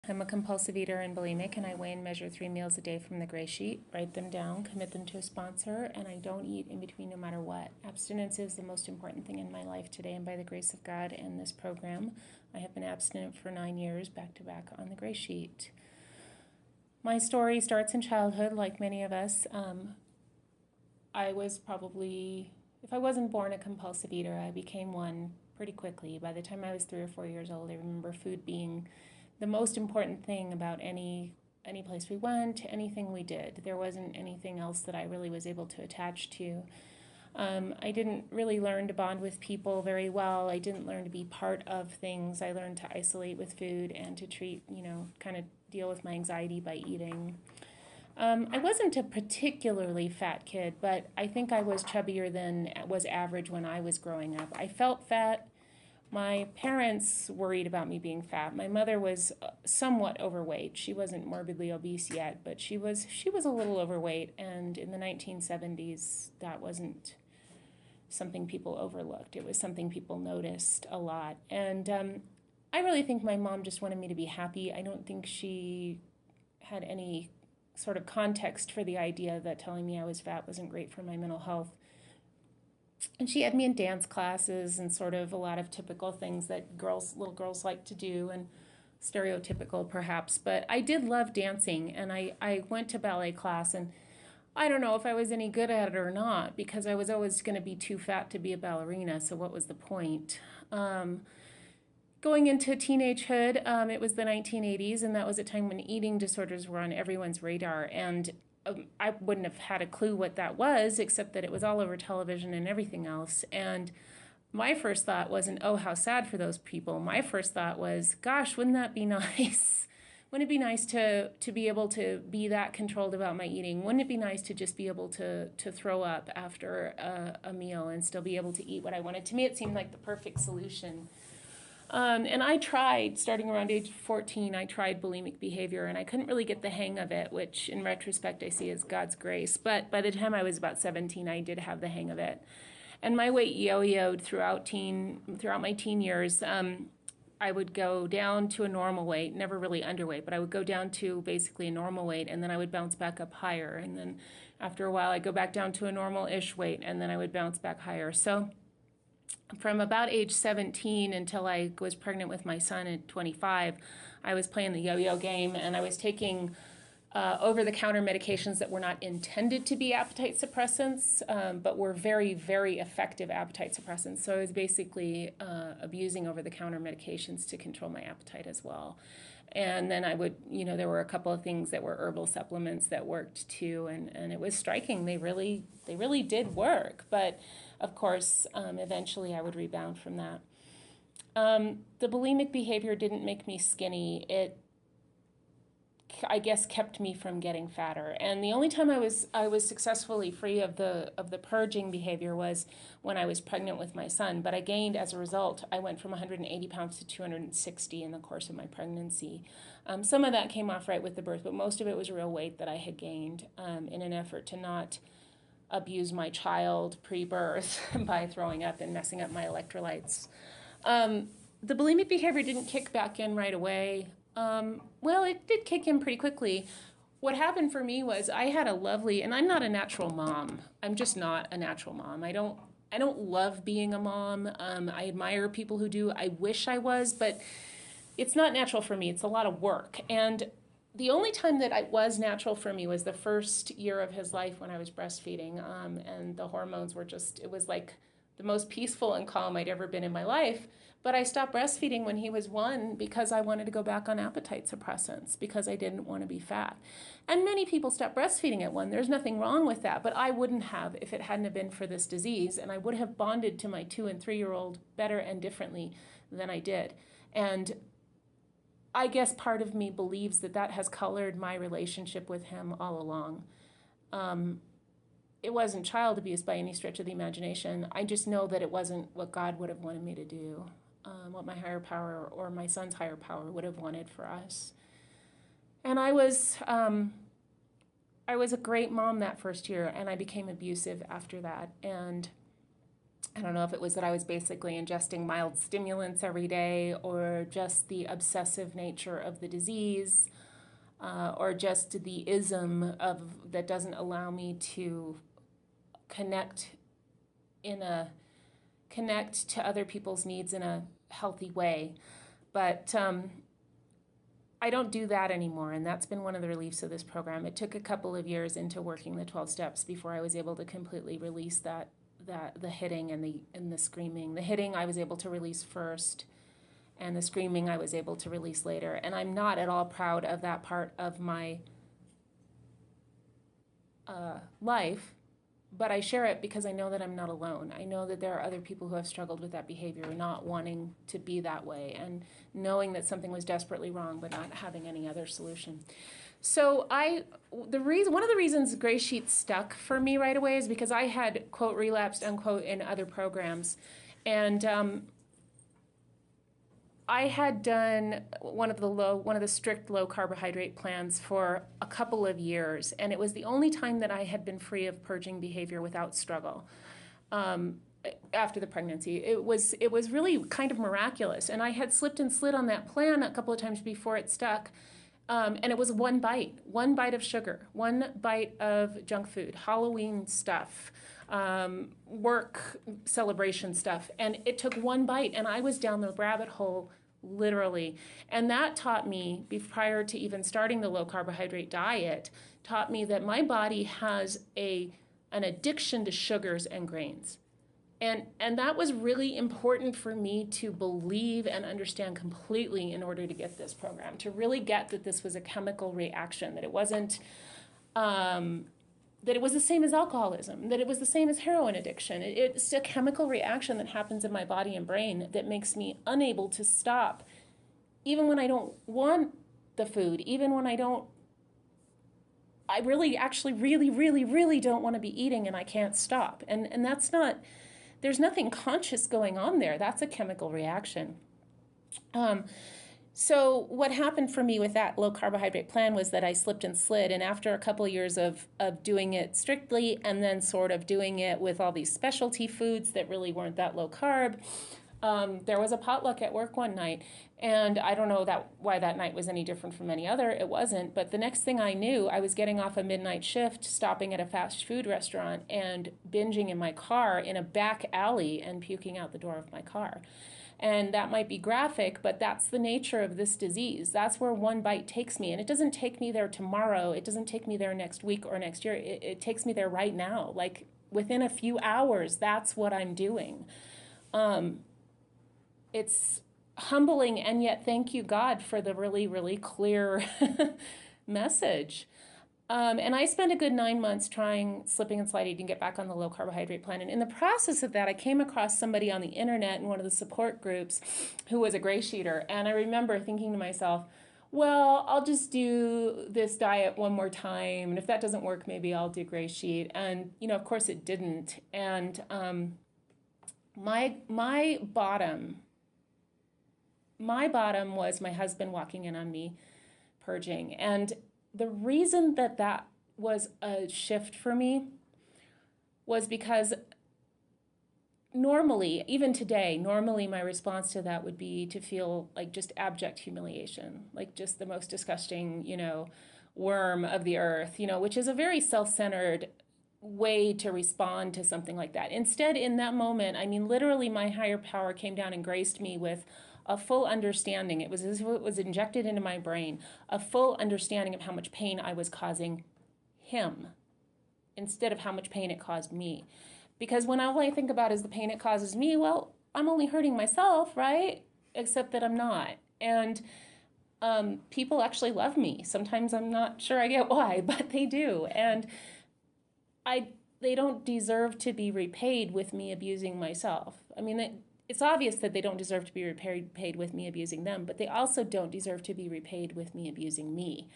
I'm a compulsive eater and bulimic, and I weigh and measure 3 meals a day from the GreySheet, write them down, commit them to a sponsor, and I don't eat in between no matter what. Abstinence is the most important thing in my life today, and by the grace of God and this program, I have been abstinent for 9 years, back to back on the GreySheet. My story starts in childhood, like many of us. I was probably, if I wasn't born a compulsive eater, I became one pretty quickly. By the time I was 3 or 4 years old, I remember food being the most important thing about any place we went, anything we did. There wasn't anything else that I really was able to attach to. I didn't really learn to bond with people very well. I didn't learn to be part of things. I learned to isolate with food and to treat, kind of deal with my anxiety by eating. I wasn't a particularly fat kid, but I think I was chubbier than was average when I was growing up. I felt fat. My parents worried about me being fat. My mother was somewhat overweight. She wasn't morbidly obese yet, but she was a little overweight, and in the 1970s, that wasn't something people overlooked. It was something people noticed a lot. And I really think my mom just wanted me to be happy. I don't think she had any sort of context for the idea that telling me I was fat wasn't great for my mental health. And she had me in dance classes and sort of a lot of typical things that little girls like to do, and stereotypical perhaps. But I did love dancing, and I went to ballet class, and I don't know if I was any good at it or not, because I was always going to be too fat to be a ballerina, so what was the point? Going into teenagehood, it was the 1980s, and that was a time when eating disorders were on everyone's radar, and I wouldn't have had a clue what that was, except that it was all over television and everything else. And my first thought wasn't, oh, how sad for those people. My first thought was, gosh, wouldn't that be nice? Wouldn't it be nice to be able to be that controlled about my eating? Wouldn't it be nice to just be able to throw up after a meal and still be able to eat what I wanted? To me, it seemed like the perfect solution. And I tried, starting around age 14, I tried bulimic behavior, and I couldn't really get the hang of it, which in retrospect I see as God's grace. But by the time I was about 17, I did have the hang of it. And my weight yo-yoed throughout my teen years. I would go down to a normal weight, never really underweight, but I would go down to basically a normal weight, and then I would bounce back up higher. And then after a while, I'd go back down to a normal-ish weight, and then I would bounce back higher. So from about age 17 until I was pregnant with my son at 25, I was playing the yo-yo game, and I was taking over-the-counter medications that were not intended to be appetite suppressants, but were very, very effective appetite suppressants. So I was basically abusing over-the-counter medications to control my appetite as well. And then I would, there were a couple of things that were herbal supplements that worked too, and it was striking. They really did work. But of course, eventually I would rebound from that. The bulimic behavior didn't make me skinny. It, I guess, kept me from getting fatter. And the only time I was successfully free of the purging behavior was when I was pregnant with my son. But I gained, as a result, I went from 180 pounds to 260 in the course of my pregnancy. Some of that came off right with the birth, but most of it was real weight that I had gained in an effort to not abuse my child pre-birth by throwing up and messing up my electrolytes. The bulimic behavior didn't kick back in right away. Well, it did kick in pretty quickly. What happened for me was I had a lovely, and I'm not a natural mom. I'm just not a natural mom. I don't love being a mom. I admire people who do. I wish I was, but it's not natural for me. It's a lot of work. And the only time that it was natural for me was the first year of his life when I was breastfeeding, and the hormones were just, it was like the most peaceful and calm I'd ever been in my life. But I stopped breastfeeding when he was 1 because I wanted to go back on appetite suppressants because I didn't want to be fat. And many people stop breastfeeding at 1. There's nothing wrong with that, but I wouldn't have if it hadn't have been for this disease, and I would have bonded to my 2- and 3-year-old better and differently than I did. And I guess part of me believes that that has colored my relationship with him all along. It wasn't child abuse by any stretch of the imagination. I just know that it wasn't what God would have wanted me to do, what my higher power or my son's higher power would have wanted for us. And I was a great mom that first year, and I became abusive after that. And I don't know if it was that I was basically ingesting mild stimulants every day, or just the obsessive nature of the disease, or just the ism of that doesn't allow me to connect connect to other people's needs in a healthy way. But I don't do that anymore, and that's been one of the reliefs of this program. It took a couple of years into working the 12 steps before I was able to completely release the hitting and the screaming. The hitting I was able to release first, and the screaming I was able to release later. And I'm not at all proud of that part of my life, but I share it because I know that I'm not alone. I know that there are other people who have struggled with that behavior, not wanting to be that way, and knowing that something was desperately wrong, but not having any other solution. So one of the reasons GreySheet stuck for me right away is because I had, quote, relapsed, unquote, in other programs. And I had done one of the strict low carbohydrate plans for a couple of years, and it was the only time that I had been free of purging behavior without struggle. After the pregnancy, it was really kind of miraculous, and I had slipped and slid on that plan a couple of times before it stuck. And it was one bite of sugar, one bite of junk food, Halloween stuff, work celebration stuff. And it took one bite, and I was down the rabbit hole, literally. And that taught me, prior to even starting the low carbohydrate diet, taught me that my body has an addiction to sugars and grains. And that was really important for me to believe and understand completely in order to get this program, to really get that this was a chemical reaction, that it wasn't, that it was the same as alcoholism, that it was the same as heroin addiction. It's a chemical reaction that happens in my body and brain that makes me unable to stop, even when I don't want the food, even when I really don't want to be eating, and I can't stop. And that's not... There's nothing conscious going on there. That's a chemical reaction. So what happened for me with that low carbohydrate plan was that I slipped and slid. And after a couple of years of doing it strictly, and then sort of doing it with all these specialty foods that really weren't that low carb, there was a potluck at work one night. And I don't know why that night was any different from any other. It wasn't. But the next thing I knew, I was getting off a midnight shift, stopping at a fast food restaurant, and binging in my car in a back alley and puking out the door of my car. And that might be graphic, but that's the nature of this disease. That's where one bite takes me. And it doesn't take me there tomorrow. It doesn't take me there next week or next year. It takes me there right now. Like within a few hours, that's what I'm doing. It's humbling, and yet thank you, God, for the really, really clear message. And I spent a good 9 months slipping and sliding to get back on the low carbohydrate plan. And in the process of that, I came across somebody on the internet in one of the support groups who was a GreySheeter. And I remember thinking to myself, well, I'll just do this diet one more time. And if that doesn't work, maybe I'll do GreySheet. And, of course it didn't. And my bottom was my husband walking in on me purging. And the reason that was a shift for me was because even today, my response to that would be to feel like just abject humiliation, like just the most disgusting, worm of the earth, which is a very self-centered way to respond to something like that. Instead, in that moment, literally my higher power came down and graced me with a full understanding. It was as if it was injected into my brain, a full understanding of how much pain I was causing him instead of how much pain it caused me. Because when all I think about is the pain it causes me, well, I'm only hurting myself, right? Except that I'm not. And people actually love me. Sometimes I'm not sure I get why, but they do. And they don't deserve to be repaid with me abusing myself. It's obvious that they don't deserve to be repaid with me abusing them, but they also don't deserve to be repaid with me abusing me.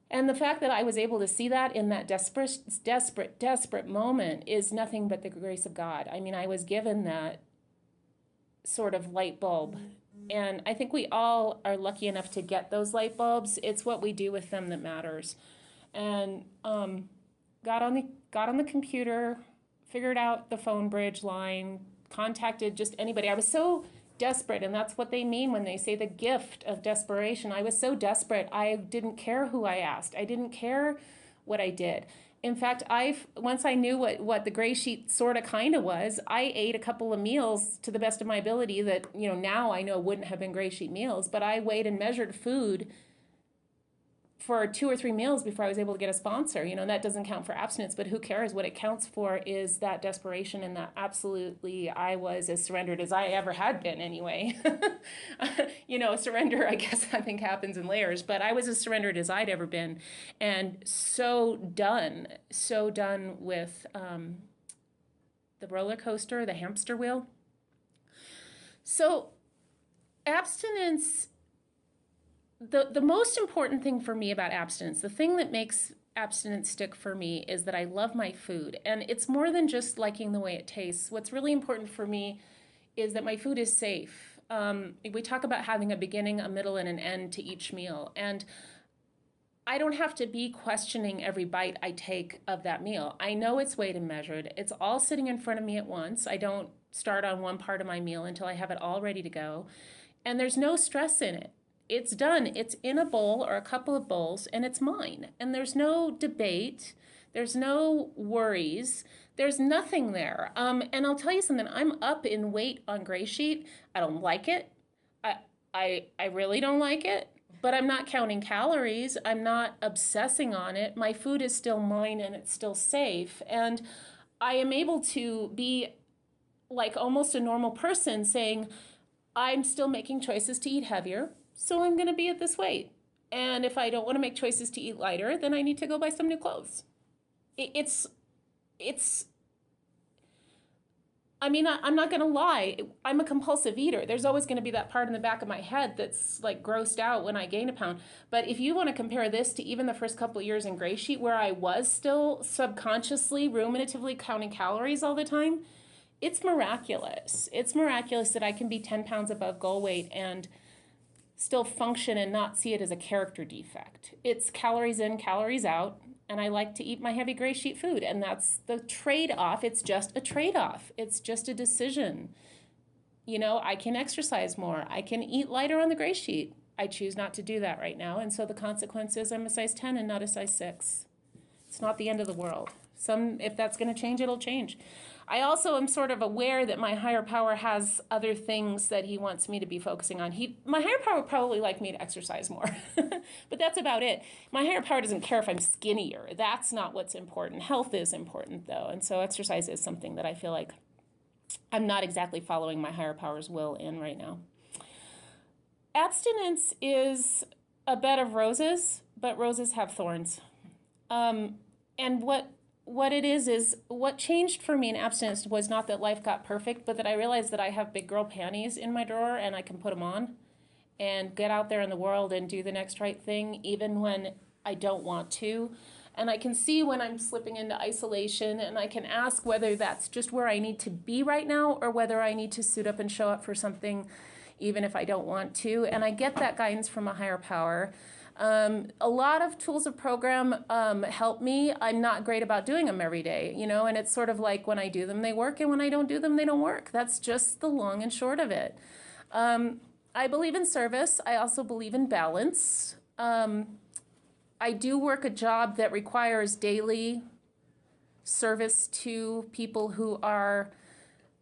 And the fact that I was able to see that in that desperate moment is nothing but the grace of God. I was given that sort of light bulb. And I think we all are lucky enough to get those light bulbs. It's what we do with them that matters. And got on the computer, figured out the phone bridge line, contacted just anybody. I was so desperate, and that's what they mean when they say the gift of desperation. I was so desperate, I didn't care who I asked. I didn't care what I did. In fact, once I knew what the gray sheet sort of kind of was, I ate a couple of meals to the best of my ability that, now I know wouldn't have been gray sheet meals, but I weighed and measured food for 2 or 3 meals before I was able to get a sponsor. That doesn't count for abstinence, but who cares? What it counts for is that desperation, and that absolutely I was as surrendered as I ever had been anyway. Surrender, I guess, I think happens in layers, but I was as surrendered as I'd ever been, and so done with the roller coaster, the hamster wheel. So abstinence, the most important thing for me about abstinence, the thing that makes abstinence stick for me, is that I love my food. And it's more than just liking the way it tastes. What's really important for me is that my food is safe. We talk about having a beginning, a middle, and an end to each meal. And I don't have to be questioning every bite I take of that meal. I know it's weighed and measured. It's all sitting in front of me at once. I don't start on one part of my meal until I have it all ready to go. And there's no stress in it. It's done. It's in a bowl or a couple of bowls, and it's mine. And there's no debate. There's no worries. There's nothing there. And I'll tell you something. I'm up in weight on GreySheet. I don't like it. I really don't like it. But I'm not counting calories. I'm not obsessing on it. My food is still mine, and it's still safe. And I am able to be like almost a normal person, saying, I'm still making choices to eat heavier, so I'm going to be at this weight. And if I don't want to make choices to eat lighter, then I need to go buy some new clothes. I'm not going to lie. I'm a compulsive eater. There's always going to be that part in the back of my head that's like grossed out when I gain a pound. But if you want to compare this to even the first couple of years in GreySheet, where I was still subconsciously, ruminatively counting calories all the time, it's miraculous. It's miraculous that I can be 10 pounds above goal weight and still function and not see it as a character defect. It's calories in, calories out, and I like to eat my heavy GreySheet food, and that's the trade-off. It's just a trade-off. It's just a decision. I can exercise more. I can eat lighter on the GreySheet. I choose not to do that right now, and so the consequence is I'm a size 10 and not a size 6. It's not the end of the world. If that's going to change, it'll change. I also am sort of aware that my higher power has other things that he wants me to be focusing on. My higher power would probably like me to exercise more, but that's about it. My higher power doesn't care if I'm skinnier. That's not what's important. Health is important, though, and so exercise is something that I feel like I'm not exactly following my higher power's will in right now. Abstinence is a bed of roses, but roses have thorns. And what it is what changed for me in abstinence was not that life got perfect, but that I realized that I have big girl panties in my drawer and I can put them on and get out there in the world and do the next right thing, even when I don't want to. And I can see when I'm slipping into isolation, and I can ask whether that's just where I need to be right now or whether I need to suit up and show up for something even if I don't want to. And I get that guidance from a higher power. A lot of tools of program help me. I'm not great about doing them every day, and it's sort of like when I do them, they work, and when I don't do them, they don't work. That's just the long and short of it. I believe in service. I also believe in balance. I do work a job that requires daily service to people who are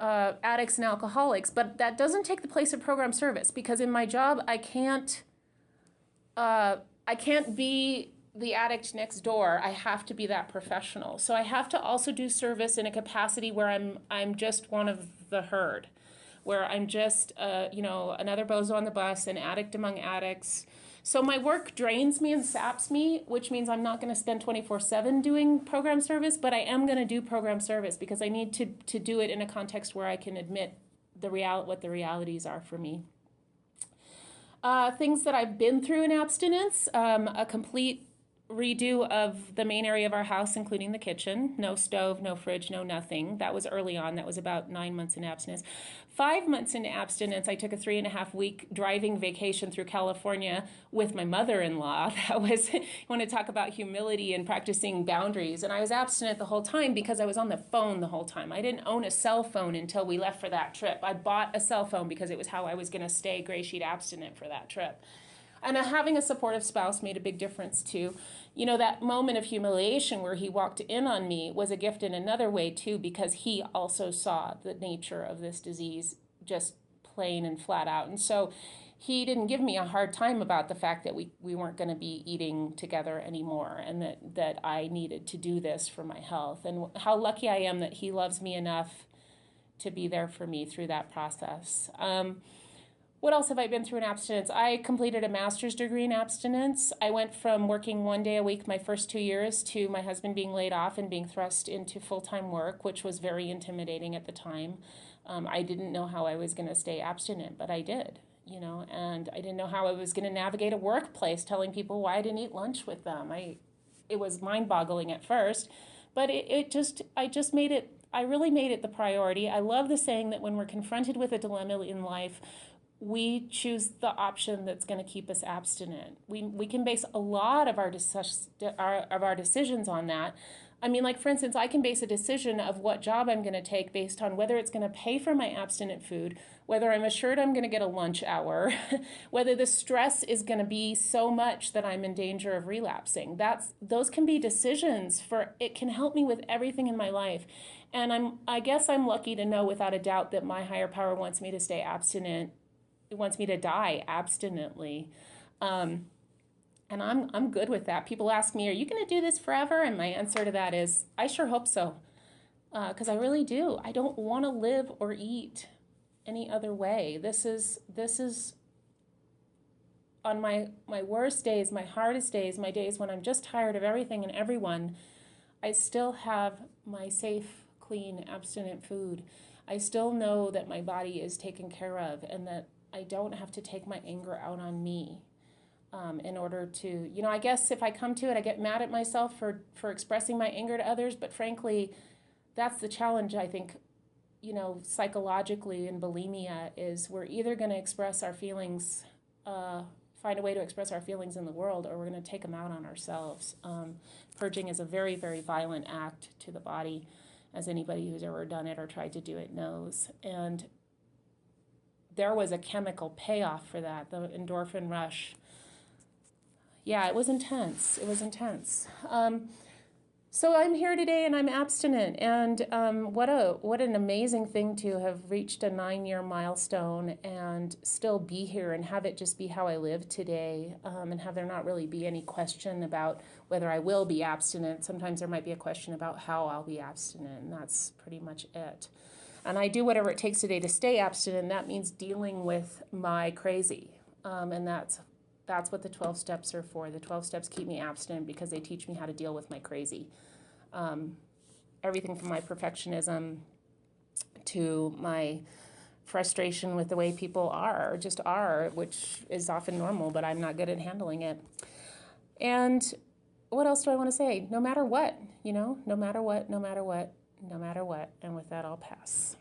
addicts and alcoholics, but that doesn't take the place of program service, because in my job, I can't be the addict next door. I have to be that professional. So I have to also do service in a capacity where I'm just one of the herd, where I'm just another bozo on the bus, an addict among addicts. So my work drains me and saps me, which means I'm not going to spend 24/7 doing program service, but I am going to do program service because I need to do it in a context where I can admit what the realities are for me. Things that I've been through in abstinence, a complete redo of the main area of our house, including the kitchen. No stove, no fridge, no nothing. That was early on. That was about 9 months in abstinence. 5 months into abstinence, I took a 3.5-week driving vacation through California with my mother-in-law. That was, you want to talk about humility and practicing boundaries. And I was abstinent the whole time because I was on the phone the whole time. I didn't own a cell phone until we left for that trip. I bought a cell phone because it was how I was going to stay GreySheet abstinent for that trip. And having a supportive spouse made a big difference too. You know, that moment of humiliation where he walked in on me was a gift in another way too, because he also saw the nature of this disease just plain and flat out. And so he didn't give me a hard time about the fact that we weren't going to be eating together anymore, and that I needed to do this for my health. And how lucky I am that he loves me enough to be there for me through that process. What else have I been through in abstinence? I completed a master's degree in abstinence. I went from working 1 day a week my first 2 years to my husband being laid off and being thrust into full-time work, which was very intimidating at the time. I didn't know how I was going to stay abstinent, but I did, you know, and I didn't know how I was going to navigate a workplace telling people why I didn't eat lunch with them. It was mind-boggling at first, but I really made it the priority. I love the saying that when we're confronted with a dilemma in life, we choose the option that's going to keep us abstinent. We can base a lot of our decisions on that. I mean, like, for instance, I can base a decision of what job I'm going to take based on whether it's going to pay for my abstinent food, whether I'm assured I'm going to get a lunch hour, whether the stress is going to be so much that I'm in danger of relapsing. Those can be decisions it can help me with everything in my life. And I guess I'm lucky to know without a doubt that my higher power wants me to stay abstinent. It wants me to die abstinently. And I'm good with that. People ask me, are you going to do this forever? And my answer to that is, I sure hope so. Because I really do. I don't want to live or eat any other way. This is on my worst days, my hardest days, my days when I'm just tired of everything and everyone, I still have my safe, clean, abstinent food. I still know that my body is taken care of and that I don't have to take my anger out on me in order to, you know, I guess if I come to it, I get mad at myself for expressing my anger to others. But frankly, that's the challenge, I think, you know, psychologically in bulimia is we're either going to express our feelings, find a way to express our feelings in the world, or we're going to take them out on ourselves. Purging is a very, very violent act to the body, as anybody who's ever done it or tried to do it knows. And there was a chemical payoff for that, the endorphin rush. Yeah, it was intense. It was intense. So I'm here today and I'm abstinent. And what an amazing thing to have reached a 9-year milestone and still be here and have it just be how I live today, and have there not really be any question about whether I will be abstinent. Sometimes there might be a question about how I'll be abstinent, and that's pretty much it. And I do whatever it takes today to stay abstinent. That means dealing with my crazy. And that's what the 12 steps are for. The 12 steps keep me abstinent because they teach me how to deal with my crazy. Everything from my perfectionism to my frustration with the way people are, which is often normal, but I'm not good at handling it. And what else do I want to say? No matter what, you know, no matter what. And with that, I'll pass.